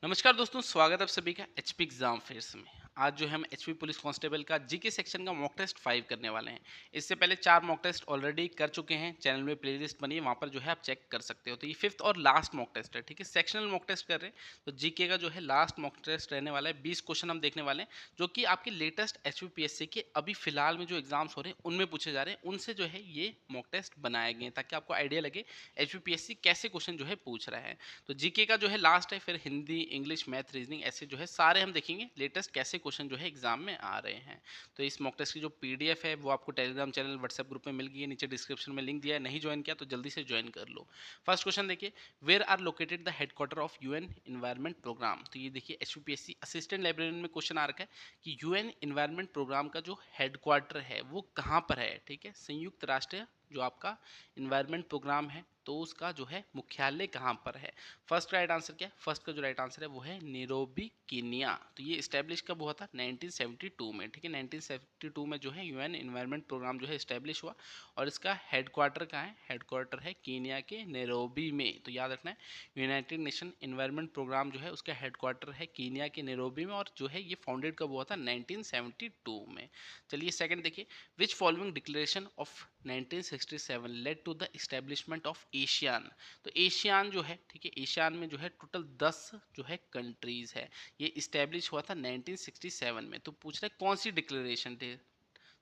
नमस्कार दोस्तों, स्वागत है आप सभी का एचपी एग्जाम फेयर्स में। आज जो है हम एचपी पुलिस कांस्टेबल का जीके सेक्शन का मॉक टेस्ट 5 करने वाले हैं। इससे पहले 4 मॉक टेस्ट ऑलरेडी कर चुके हैं, चैनल में प्लेलिस्ट बनी है, वहाँ पर जो है आप चेक कर सकते हो। तो ये 5th और लास्ट मॉक टेस्ट है, ठीक है। सेक्शनल मॉक टेस्ट कर रहे हैं, तो जीके का जो है लास्ट मॉक टेस्ट रहने वाला है। 20 क्वेश्चन हम देखने वाले हैं, जो कि आपके लेटेस्ट एचपीपीएससी के अभी फिलहाल में जो एग्जाम्स हो रहे हैं उनमें पूछे जा रहे हैं, उनसे जो है ये मॉक टेस्ट बनाए गए हैं, ताकि आपको आइडिया लगे एचपीपीएससी कैसे क्वेश्चन जो है पूछ रहा है। तो जीके का जो है लास्ट है, फिर हिंदी, इंग्लिश, मैथ, रीजनिंग, ऐसे जो है सारे हम देखेंगे लेटेस्ट कैसे क्वेश्चन जो है एग्जाम में आ रहे हैं। तो इस मॉक टेस्ट की जो पीडीएफ है वो आपको टेलीग्राम चैनल, व्हाट्सएप ग्रुप में मिल गई है, नीचे डिस्क्रिप्शन में लिंक दिया है। नहीं ज्वाइन किया तो जल्दी से ज्वाइन कर लो। फर्स्ट क्वेश्चन देखिए, where are located the headquarter of UN environment programme. तो ये देखिए एचपीपीएससी असिस्टेंट लाइब्रेरियन में क्वेश्चन आ रखा है कि यूएन इन्वायरमेंट प्रोग्राम का जो हेडक्वार्टर है वो कहाँ पर है, ठीक है। संयुक्त राष्ट्र जो आपका इन्वायरमेंट प्रोग्राम है तो उसका जो है मुख्यालय कहाँ पर है। फर्स्ट का राइट आंसर क्या है? फर्स्ट का जो राइट आंसर है वो है नैरोबी, कीनिया। तो ये इस्टेब्लिश कब हुआ था? 1972 में, ठीक है। 1972 में जो है यूएन इन्वायरमेंट प्रोग्राम जो है इस्टेब्लिश हुआ, और इसका हेडक्वार्टर कहाँ है? हेडक्वार्टर है कीनिया के नैरोबी में। तो याद रखना है, यूनाइटेड नेशन इन्वायरमेंट प्रोग्राम जो है उसका हेडक्वार्टर है कीनिया के नैरोबी में, और जो है ये फाउंडेड कब हुआ था? 1972 में। चलिए सेकंड देखिए, which following declaration of 1967 led to the establishment of ASEAN. तो एशियान जो है, ठीक है, एशियान में जो है टोटल 10 जो है कंट्रीज है। ये इस्टेब्लिश हुआ था 1967 में। तो पूछ रहे कौन सी डिक्लेरेशन थे?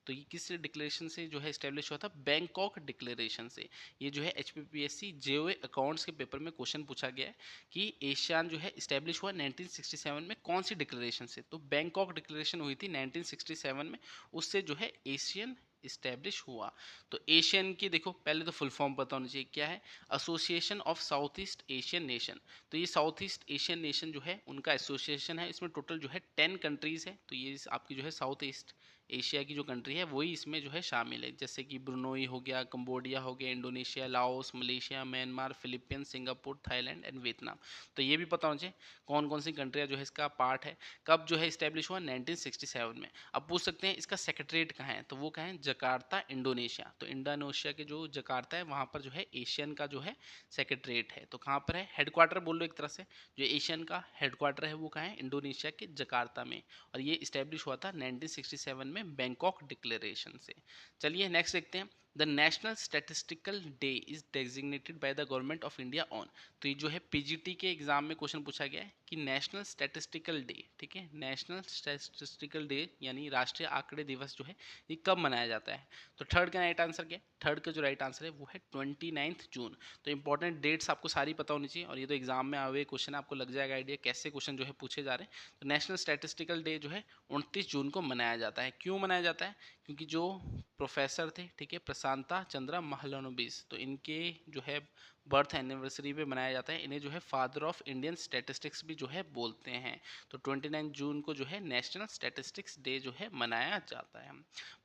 तो ये किस डिक्लेरेशन से जो है इस्टेब्लिश हुआ था? बैंकॉक डिक्लेरेशन से। ये जो है एचपीपीएससी जेओए अकाउंट्स के पेपर में क्वेश्चन पूछा गया है कि एशियान जो है इस्टेब्लिश हुआ 1967 में कौन सी डिक्लेरेशन से? तो बैंकॉक डिक्लेरेशन हुई थी 1967 में, उससे जो है एशियन इस्टेब्लिश हुआ। तो एशियन की देखो पहले तो फुल फॉर्म पता होना चाहिए, क्या है? Association of south east Asian nation. तो ये साउथ ईस्ट एशियन नेशन जो है उनका एसोसिएशन है, इसमें टोटल जो है 10 कंट्रीज है। तो ये आपकी जो है साउथ ईस्ट एशिया की जो कंट्री है वही इसमें जो है शामिल है, जैसे कि ब्रुनोई हो गया, कंबोडिया हो गया, Indonesia, Laos, Malaysia, Myanmar, Philippines, Singapore, Thailand and Vietnam. तो ये भी पता होना चाहिए कौन कौन सी कंट्रियाँ जो है इसका पार्ट है। कब जो है इस्टेब्लिश हुआ? 1967 में। अब पूछ सकते हैं इसका सेक्रेटरीट कहाँ है, तो वो कहाँ है? Jakarta, Indonesia. तो इंडोनेशिया के जो जकार्ता है वहाँ पर जो है एशियन का जो है सेक्रेटरीट है। तो कहाँ पर है? हेडक्वार्टर बोल लो एक तरह से। जो एशियन का हेडक्वार्टर है वो कहाँ है? इंडोनेशिया के जकार्ता में। और ये इस्टेब्लिश हुआ था 1967 में बैंकॉक डिक्लेरेशन से। चलिए नेक्स्ट देखते हैं, the national statistical day is designated by the government of India on. तो ये जो है पीजीटी के एग्जाम में क्वेश्चन पूछा गया है कि नेशनल स्टैटिस्टिकल डे, ठीक है, नेशनल स्टैटिस्टिकल डे यानी राष्ट्रीय आंकड़े दिवस जो है ये कब मनाया जाता है? तो थर्ड का राइट आंसर क्या है? थर्ड का जो राइट आंसर है वो है 29 जून। तो इंपॉर्टेंट डेट्स आपको सारी पता होनी चाहिए, और ये तो एग्जाम में आए हुए क्वेश्चन, आपको लग जाएगा आइडिया कैसे क्वेश्चन जो है पूछे जा रहे हैं। तो नेशनल स्टैटिस्टिकल डे जो है 29 जून को मनाया जाता है। क्यों मनाया जाता है? क्योंकि जो प्रोफेसर थे, ठीक है, प्रशांता चंद्रा महलनोबिस, तो इनके जो है बर्थ एनिवर्सरी पे मनाया जाता है। इन्हें जो है फादर ऑफ इंडियन स्टैटिस्टिक्स भी जो है बोलते हैं। तो 29 जून को जो है नेशनल स्टैटिस्टिक्स डे जो है मनाया जाता है।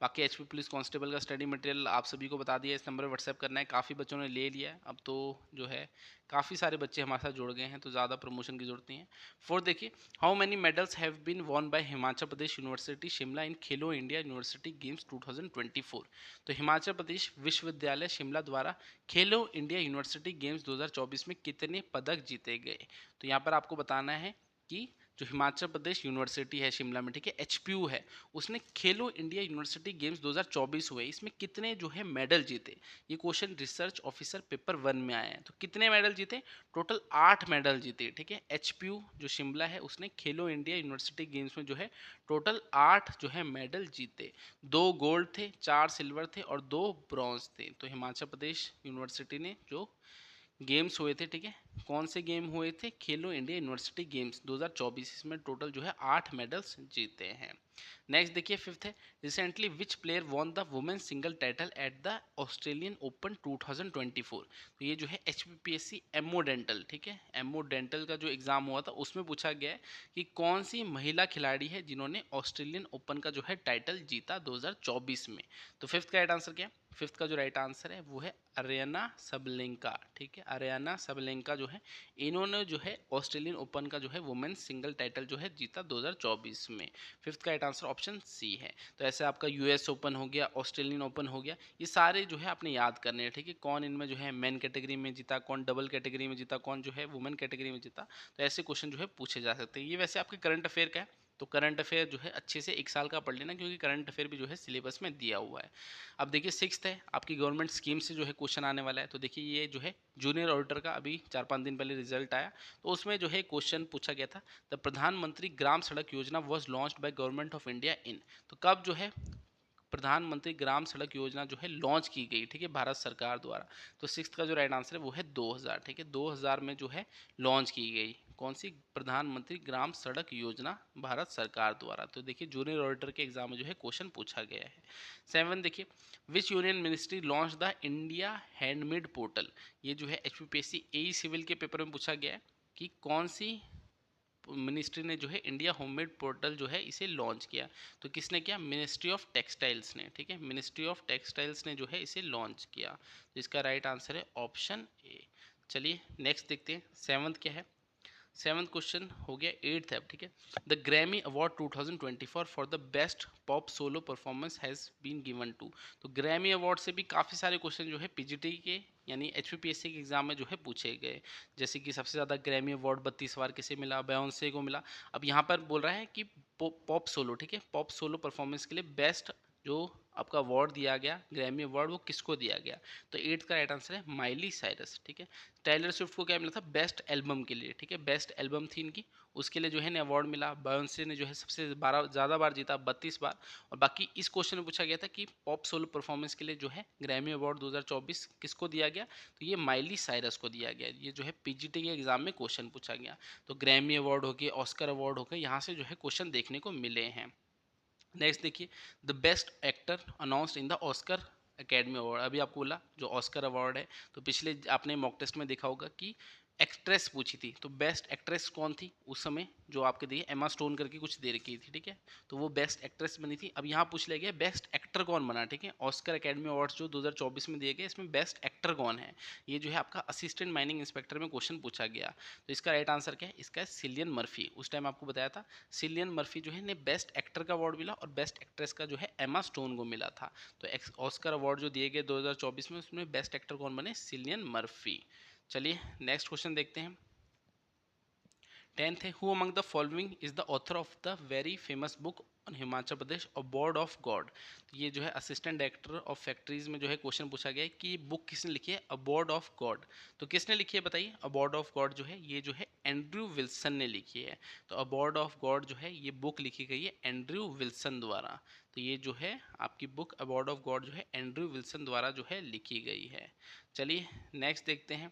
बाकी एचपी पुलिस कांस्टेबल का स्टडी मटेरियल आप सभी को बता दिया, इस नंबर पर व्हाट्सएप करना है। काफ़ी बच्चों ने ले लिया है, अब तो जो है काफ़ी सारे बच्चे हमारे साथ जुड़ गए हैं, तो ज़्यादा प्रमोशन की जरूरत नहीं है। फोर्थ देखिए, how many medals have been won by Himachal Pradesh University Shimla in Khelo India university games 2024। तो हिमाचल प्रदेश विश्वविद्यालय शिमला द्वारा खेलो इंडिया यूनिवर्सिटी गेम्स 2024 में कितने पदक जीते गए? तो यहाँ पर आपको बताना है कि जो हिमाचल प्रदेश यूनिवर्सिटी है शिमला में, ठीक है, एचपीयू है, उसने खेलो इंडिया यूनिवर्सिटी गेम्स 2024 हुए, इसमें कितने जो है मेडल जीते? ये क्वेश्चन रिसर्च ऑफिसर पेपर 1 में आया है। तो कितने मेडल जीते? टोटल 8 मेडल जीते, ठीक है। एचपीयू जो शिमला है उसने खेलो इंडिया यूनिवर्सिटी गेम्स में जो है टोटल 8 जो है मेडल जीते। 2 गोल्ड थे, 4 सिल्वर थे और 2 ब्रॉन्ज थे। तो हिमाचल प्रदेश यूनिवर्सिटी ने जो गेम्स हुए थे, ठीक है, कौन से गेम हुए थे? खेलो इंडिया यूनिवर्सिटी गेम्स 2024, इसमें टोटल जो है 8 मेडल्स जीते हैं। नेक्स्ट देखिए फिफ्थ है, recently which player won the women single title at the Australian open 2024। तो ये जो है एचपीपीएससी एमओ डेंटल, ठीक है, एमओ डेंटल का जो एग्जाम हुआ था उसमें पूछा गया है कि कौन सी महिला खिलाड़ी है जिन्होंने ऑस्ट्रेलियन ओपन का जो है टाइटल जीता 2024 में। तो फिफ्थ का राइट आंसर क्या है? फिफ्थ का जो राइट आंसर है वो है अरियाना सबलेंका, ठीक है, अरियाना सबलेंका जो है इन्होंने जो है ऑस्ट्रेलियन ओपन का जो है वुमेन्स सिंगल टाइटल जो है जीता 2024 में। फिफ्थ का राइट आंसर ऑप्शन सी है। तो ऐसे आपका यूएस ओपन हो गया, ऑस्ट्रेलियन ओपन हो गया, ये सारे जो है आपने याद करने हैं, ठीक है, कौन इनमें जो है मेन कैटेगरी में जीता, कौन डबल कैटेगरी में जीता, कौन जो है वुमेन कैटेगरी में जीता। तो ऐसे क्वेश्चन जो है पूछे जा सकते हैं। ये वैसे आपके करंट अफेयर का है, तो करंट अफेयर जो है अच्छे से एक साल का पढ़ लेना, क्योंकि करंट अफेयर भी जो है सिलेबस में दिया हुआ है। अब देखिए सिक्स्थ है आपकी गवर्नमेंट स्कीम से जो है क्वेश्चन आने वाला है। तो देखिए ये जो है जूनियर ऑडिटर का अभी 4-5 दिन पहले रिजल्ट आया, तो उसमें जो है क्वेश्चन पूछा गया था, द प्रधानमंत्री ग्राम सड़क योजना was launched by government of India in. तो कब जो है प्रधानमंत्री ग्राम सड़क योजना जो है लॉन्च की गई, ठीक है, भारत सरकार द्वारा। तो सिक्स्थ का जो राइट आंसर है वो है 2000, ठीक है, 2000 में जो है लॉन्च की गई कौन सी प्रधानमंत्री ग्राम सड़क योजना भारत सरकार द्वारा। तो देखिए जूनियर ऑडिटर के एग्जाम में जो है क्वेश्चन पूछा गया है। 7 देखिए विच union ministry launch the India handmade portal. ये जो है HPPSC AE सिविल के पेपर में पूछा गया है कि कौन सी मिनिस्ट्री ने जो है इंडिया होममेड पोर्टल जो है इसे लॉन्च किया। तो किसने किया, मिनिस्ट्री ऑफ टेक्सटाइल्स ने, ठीक है, मिनिस्ट्री ऑफ टेक्सटाइल्स ने जो है इसे लॉन्च किया। तो इसका राइट आंसर है ऑप्शन ए। चलिए नेक्स्ट देखते हैं, सेवंथ क्या है। सेवंथ क्वेश्चन हो गया एट्थ है, ठीक है। The Grammy award 2024 for the best pop solo performance has been given to. तो ग्रैमी अवार्ड से भी काफ़ी सारे क्वेश्चन जो है पीजीटी के यानी HPPSC के एग्जाम में जो है पूछे गए। जैसे कि सबसे ज़्यादा ग्रैमी अवार्ड 32 बार किसे मिला, बेयोंसे को मिला। अब यहाँ पर बोल रहा है कि पॉप सोलो, ठीक है, पॉप सोलो परफॉर्मेंस के लिए बेस्ट जो आपका अवार्ड दिया गया ग्रैमी अवार्ड वो किसको दिया गया। तो एट्थ का राइट आंसर है माइली साइरस, ठीक है। टाइलर स्विफ्ट को क्या मिला था, बेस्ट एल्बम के लिए, ठीक है, बेस्ट एल्बम थी इनकी, उसके लिए जो है अवार्ड मिला। बायोंसे ने जो है सबसे ज़्यादा बार जीता 32 बार। और बाकी इस क्वेश्चन में पूछा गया था कि पॉप सोलो परफॉर्मेंस के लिए जो है ग्रैमी अवार्ड 2024 किसको दिया गया, तो ये माइली साइरस को दिया गया। ये जो है पीजीटी के एग्जाम में क्वेश्चन पूछा गया। तो ग्रैमी अवार्ड हो गया, ऑस्कर अवार्ड हो गया, यहाँ से जो है क्वेश्चन देखने को मिले हैं। नेक्स्ट देखिए the best actor announced in the Oscar academy award. अभी आपको बोला जो ऑस्कर अवार्ड है, तो पिछले आपने मॉक टेस्ट में देखा होगा कि एक्ट्रेस पूछी थी, तो बेस्ट एक्ट्रेस कौन थी उस समय, जो आपके दिए एमा स्टोन करके कुछ दे रखी थी, ठीक है, तो वो बेस्ट एक्ट्रेस बनी थी। अब यहाँ पूछ लिया गया बेस्ट एक्टर कौन बना, ठीक है, ऑस्कर एकेडमी अवार्ड्स जो 2024 में दिए गए इसमें बेस्ट एक्टर कौन है। ये जो है आपका असिस्टेंट माइनिंग इंस्पेक्टर में क्वेश्चन पूछा गया। तो इसका राइट आंसर क्या है, इसका है सिलियन मर्फी। उस टाइम आपको बताया था सिलियन मर्फी जो है ने बेस्ट एक्टर का अवार्ड मिला, और बेस्ट एक्ट्रेस का जो है एमा स्टोन को मिला था। तो ऑस्कर अवार्ड जो दिए गए 2024 में उसमें बेस्ट एक्टर कौन बने, सिलियन मर्फी। चलिए नेक्स्ट क्वेश्चन देखते हैं। 10th है who among the following is the author of the very famous book on Himachal Pradesh a board of God. तो ये जो है असिस्टेंट डायरेक्टर ऑफ फैक्ट्रीज में जो है क्वेश्चन पूछा गया है कि बुक किसने लिखी है, अ बोर्ड ऑफ गॉड। तो किसने लिखी है बताइए, अ बोर्ड ऑफ गॉड जो है ये जो है एंड्रयू विल्सन ने लिखी है। तो अ बोर्ड ऑफ गॉड जो है ये बुक लिखी गई है एंड्रयू विल्सन द्वारा। तो ये जो है आपकी book a board of God जो है एंड्रयू विल्सन द्वारा जो है लिखी गई है। चलिए नेक्स्ट देखते हैं।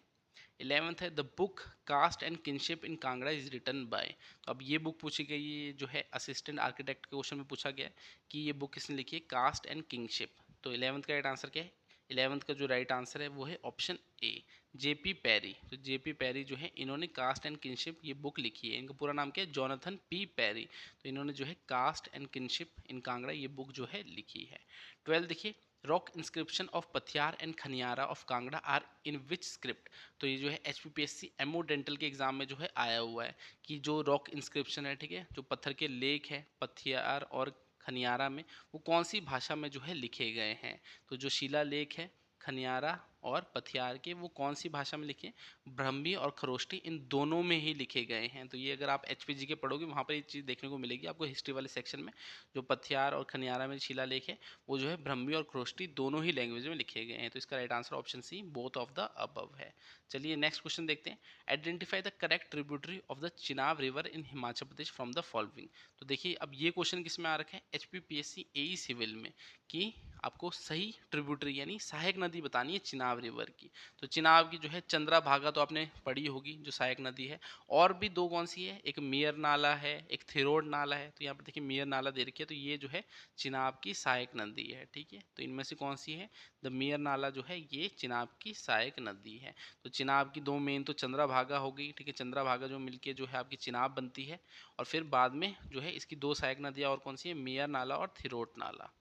11th है the book caste and kinship in Kangra is written by. तो अब ये बुक पूछी गई है जो है असिस्टेंट आर्किटेक्ट के क्वेश्चन में पूछा गया है कि ये बुक किसने लिखी है, कास्ट एंड किंगशिप। तो 11th का राइट आंसर क्या है, 11th का जो राइट आंसर है वो है ऑप्शन ए JP पैरी। तो JP पैरी जो है इन्होंने कास्ट एंड किनशिप ये बुक लिखी है। इनका पूरा नाम क्या है, जोनाथन P पैरी। तो इन्होंने जो है caste and kinship in Kangra ये बुक जो है लिखी है। 12 देखिए rock inscription of Pathiar and Khaniyara of Kangra are in which script. तो ये जो है HPPSC एमओ डेंटल के एग्जाम में जो है आया हुआ है कि जो रॉक इंस्क्रिप्शन है, ठीक है, जो पत्थर के लेख है पथियार और खनियारा में, वो कौन सी भाषा में जो है लिखे गए हैं। तो जो शिला लेख है खनियारा और पथियार के वो कौन सी भाषा में लिखे, ब्रह्मी और खरोष्टी इन दोनों में ही लिखे गए हैं। तो ये अगर आप HPG के पढ़ोगे वहाँ पर ये चीज़ देखने को मिलेगी आपको हिस्ट्री वाले सेक्शन में। जो पथियार और खनियारा में शिलालेख है वो जो है ब्रह्मी और खरोष्टी दोनों ही लैंग्वेज में लिखे गए हैं। तो इसका right answer option C both of the above है। चलिए नेक्स्ट क्वेश्चन देखते हैं। Identify the correct tributary of the Chenab river in Himachal Pradesh from the following. तो देखिए अब ये क्वेश्चन किस में आ रखा है, HPPSC AE सिविल में, कि आपको सही ट्रिब्यूटरी यानी सहायक नदी बतानी है चिनाब रिवर की। तो चिनाब की जो है चंद्रभागा तो आपने पढ़ी होगी जो सहायक नदी है, और भी दो कौन सी है, एक मेयर नाला है एक थिरोड नाला है। तो यहाँ पर देखिए मेयर नाला दे रखी है, तो ये जो है चिनाब की सहायक नदी है, ठीक है। तो इनमें से कौन सी है, द मेयर नाला जो है ये चिनाब की सहायक नदी है। तो चिनाब की दो मेन तो चंद्रभागा हो गई, ठीक है, चंद्रभागा जो मिलके जो है आपकी चिनाब बनती है, और फिर बाद में जो है इसकी दो सहायक नदियाँ और कौन सी है, मेयर नाला और थिरोट नाला।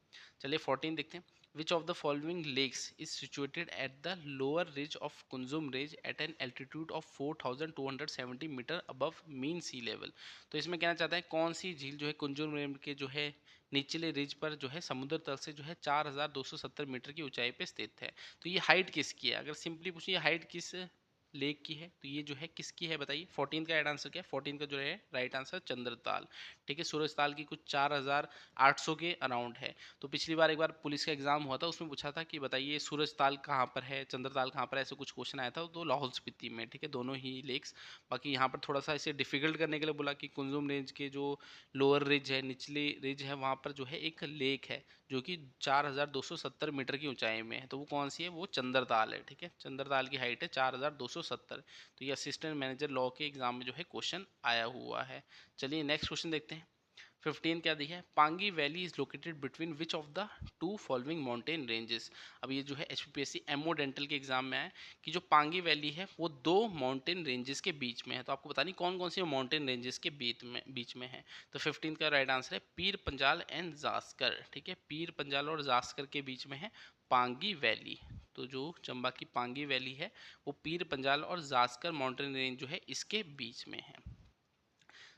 चलिए 14 देखते हैं। Which of the following lakes is situated at the lower ridge of Kunzum Ridge at an altitude of 4270 metre above mean sea level? तो इसमें कहना चाहता है कौन सी झील जो है कुंजुम रेंज के जो है निचले रिज पर जो है समुद्र तल से जो है 4270 मीटर की ऊंचाई पे स्थित है। तो ये हाइट किसकी है? अगर सिंपली पूछिए हाइट किस लेक की है तो ये जो है किसकी है बताइए। 14 का राइट आंसर क्या है? 14 का जो है राइट आंसर चंद्रताल। ठीक है, सूरजताल की कुछ 4800 के अराउंड है। तो पिछली बार एक बार पुलिस का एग्जाम हुआ था, उसमें पूछा था कि बताइए सूरजताल कहाँ पर है, चंद्रताल कहाँ पर है, ऐसे कुछ क्वेश्चन आया था। तो लाहौल स्पीति में, ठीक है, दोनों ही लेक्स। बाकी यहाँ पर थोड़ा सा इसे डिफिकल्ट करने के लिए बोला कि कुंजुम रेंज के जो लोअर रिज है, निचली रिज है, वहाँ पर जो है एक लेक है जो कि 4270 मीटर की ऊंचाई में है। तो वो कौन सी है? वो चंद्रताल है। ठीक है, चंद्रताल की हाइट है 4270। तो ये असिस्टेंट मैनेजर लॉ के एग्जाम में जो है क्वेश्चन आया हुआ है। चलिए नेक्स्ट क्वेश्चन देखते हैं। 15 क्या दिया है? Pangi valley is located between which of the two following mountain ranges. अब ये जो है एचपीपीएससी एमओ डेंटल के एग्जाम में है कि जो पांगी वैली है वो दो माउंटेन रेंजेस के बीच में है। तो आपको बतानी कौन कौन सी माउंटेन रेंजेस के बीच में है। तो 15 का राइट आंसर है पीर पंजाल एंड जास्कर। ठीक है, पीर पंजाल और जास्कर के बीच में है पांगी वैली। तो जो चंबा की पांगी वैली है वो पीर पंजाल और जास्कर माउंटेन रेंज जो है इसके बीच में है।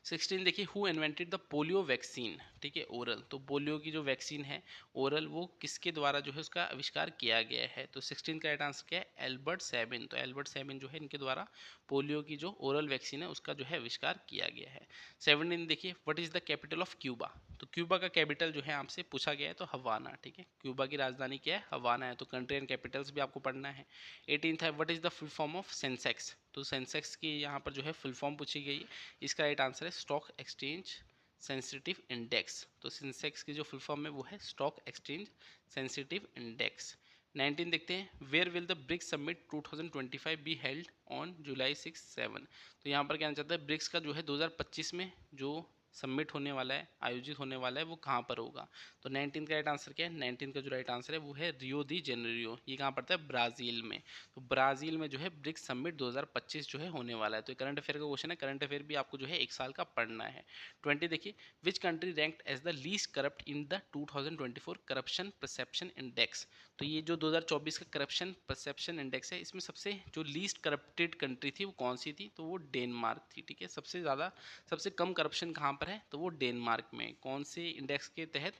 16 देखिए, who invented the polio vaccine. ठीक है, ओरल। तो पोलियो की जो वैक्सीन है ओरल, वो किसके द्वारा जो है उसका आविष्कार किया गया है? तो 16 का राइट आंसर क्या है? Albert Sabin. तो एल्बर्ट सैबिन जो है इनके द्वारा पोलियो की जो ओरल वैक्सीन है उसका जो है आविष्कार किया गया है। 17 देखिए, what is the capital of Cuba. तो क्यूबा का कैपिटल जो है आपसे पूछा गया है तो हवाना। ठीक है, क्यूबा की राजधानी क्या है? हवाना है। तो कंट्री एंड कैपिटल्स भी आपको पढ़ना है। 18 है, what is the full form of Sensex. तो सेंसेक्स की यहाँ पर जो है फुल फॉर्म पूछी गई है। इसका राइट आंसर है स्टॉक एक्सचेंज सेंसिटिव इंडेक्स। तो सेंसेक्स की जो फुल फॉर्म है वो है स्टॉक एक्सचेंज सेंसिटिव इंडेक्स। 19 देखते हैं, where will the BRICS summit 2025 be held on July 6-7। तो यहाँ पर कहना चाहता है ब्रिक्स का जो है 2025 में जो सबमिट होने वाला है, आयोजित होने वाला है, वो कहाँ पर होगा। तो 19 का राइट आंसर क्या है? 19 का जो राइट आंसर है वो है रियो दी जेनेरियो। ये कहाँ पड़ता है? ब्राज़ील में। तो ब्राज़ील में जो है ब्रिक्स समिट 2025 जो है होने वाला है। तो करंट अफेयर का क्वेश्चन है, करंट अफेयर भी आपको जो है एक साल का पढ़ना है। 20 देखिए, which country ranked as the least corrupt in the 2024 corruption perception index. तो ये जो 2024 का करप्शन परसेप्शन इंडेक्स है, इसमें सबसे जो लीस्ट करप्टेड कंट्री थी वो कौन सी थी? तो वो डेनमार्क थी। ठीक है, सबसे ज़्यादा सबसे कम करप्शन कहाँ पर है? तो वो डेनमार्क में। कौन से इंडेक्स के तहत?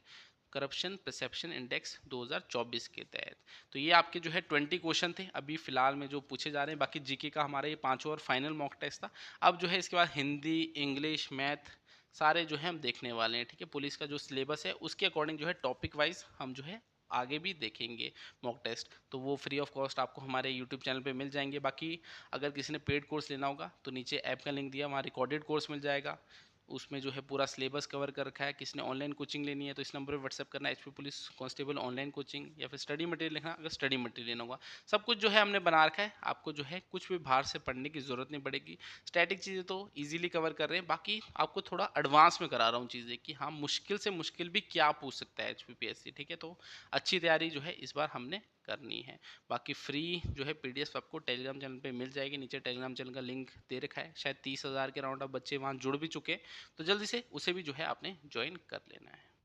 करप्शन परसेप्शन इंडेक्स 2024 के तहत। तो ये आपके जो है 20 क्वेश्चन थे अभी फिलहाल में जो पूछे जा रहे हैं। बाकी जीके का हमारा ये पांचवा और फाइनल मॉक टेस्ट था। अब जो है इसके बाद हिंदी, इंग्लिश, मैथ सारे जो है हम देखने वाले हैं। ठीक है, पुलिस का जो सिलेबस है उसके अकॉर्डिंग जो है टॉपिक वाइज हम जो है आगे भी देखेंगे मॉक टेस्ट। तो वो फ्री ऑफ कॉस्ट आपको हमारे यूट्यूब चैनल पे मिल जाएंगे। बाकी अगर किसी ने पेड कोर्स लेना होगा तो नीचे ऐप का लिंक दिया, वहाँ रिकॉर्डेड कोर्स मिल जाएगा। उसमें जो है पूरा सिलेबस कवर कर रखा है। किसी ने ऑनलाइन कोचिंग लेनी है तो इस नंबर पर व्हाट्सएप करना है, HP police constable online coaching, या फिर स्टडी मटेरियल लिखना अगर स्टडी मटेरियल लेना होगा। सब कुछ जो है हमने बना रखा है, आपको जो है कुछ भी बाहर से पढ़ने की ज़रूरत नहीं पड़ेगी। स्टैटिक चीज़ें तो ईजिली कवर कर रहे हैं, बाकी आपको थोड़ा एडवांस में करा रहा हूँ चीज़ें कि हाँ मुश्किल से मुश्किल भी क्या पूछ सकता है एचपीपीएससी। ठीक है, तो अच्छी तैयारी जो है इस बार हमने करनी है। बाकी फ्री जो है पीडीएफ आपको टेलीग्राम चैनल पे मिल जाएगी। नीचे टेलीग्राम चैनल का लिंक दे रखा है। शायद 30,000 के राउंड अब बच्चे वहाँ जुड़ भी चुके हैं, तो जल्दी से उसे भी जो है आपने ज्वाइन कर लेना है।